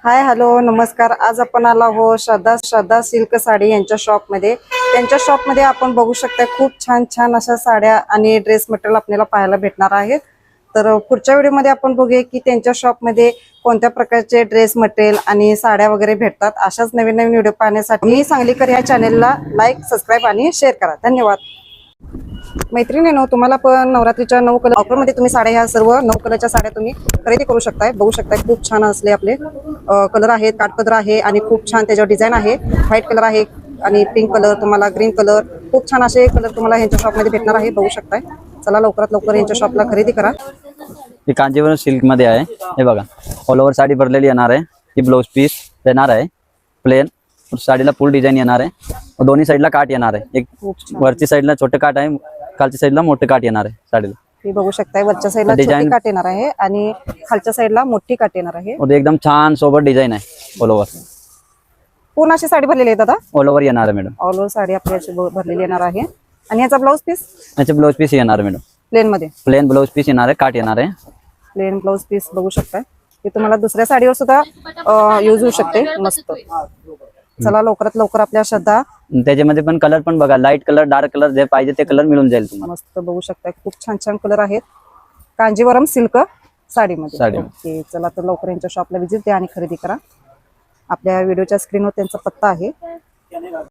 Hi hello नमस्कार। आज आपण आलो आहोत श्रद्धा सिल्क साडी यांच्या शॉप मध्ये। त्यांच्या शॉप मध्ये आपण बघू शकता खूप छान छान अशा साड्या आणि ड्रेस मटेरियल आपल्याला पाहायला भेटणार आहे। तर पुढच्या व्हिडिओ मध्ये आपण बघूया की त्यांच्या शॉप मध्ये कोणत्या प्रकारचे ड्रेस मटेरियल आणि साड्या वगैरे भेटतात। अशाच नवीन नवीन व्हिडिओ पाहण्यासाठी सांगलीकर या चॅनलला लाईक सबस्क्राइब आणि शेअर करा। धन्यवाद। मैत्रिणींनो, तुम्हाला पण नवरात्रीच्या 9 कलर ऑफर मध्ये तुम्ही साड्या ह्या सर्व 9 कलरच्या साड्या तुम्ही खरेदी करू शकताय। बघू शकताय खूप छान असले आपले कलर आहेत, काठपदर आहे आणि खूप छान त्याच्यावर डिझाइन आहे। व्हाईट कलर आहे आणि पिंक कलर, तुम्हाला ग्रीन कलर, खूप छान असे कलर तुम्हाला ह्यांच्या शॉप मध्ये भेटणार आहे। बघू शकताय। चला लवकरात लवकर यांच्या शॉपला खरेदी करा। ही कांजीवरम सिल्क मध्ये आहे। हे बघा ऑल ओव्हर साडी भरलेली येणार आहे। ही ब्लाउज पीस येणार आहे प्लेन, साडीला फुल डिझाइन येणार आहे। दोन्ही साइडला काट येणार आहे। एक वरची साइडला छोटे काट आहे, खालच्या साइडला मोठे काट येणार आहे साडीला। हे बघू शकताय वरच्या साइडला छोटी काट येणार आहे आणि खालच्या साइडला मोठी काट येणार आहे। और एकदम छान सोबर डिझाइन आहे। ऑल ओव्हर पूर्ण अशी साडी भरलेली आहे दादा। ऑल ओव्हर येणार आहे मॅडम। ऑल ओव्हर साडी आपल्याला भरलेली येणार आहे आणि याचा ब्लाउज पीस याचे ब्लाउज पीस येणार आहे मॅडम प्लेन मध्ये। प्लेन ब्लाउज पीस येणार आहे, काट येणार आहे। प्लेन ब्लाउज पीस बघू शकताय। हे तुम्हाला दुसऱ्या साडीवर सुद्धा यूज होऊ शकते। मस्त। चला लवकरात लवकर आपल्या श्रद्धा त्याच्यामध्ये पण कलर पण बघा, लाईट कलर डार्क कलर जे पाहिजे ते कलर मिळून जाईल तुम्हाला। मस्त बघू शकताय खूप छान छान कलर आहेत कांजीवरम सिल्क साडीमध्ये। ओके, चला तर लवकर यांच्या शॉपला व्हिजिट द्या आणि खरेदी करा। आपल्या व्हिडिओच्या स्क्रीनवर त्यांचा पत्ता आहे।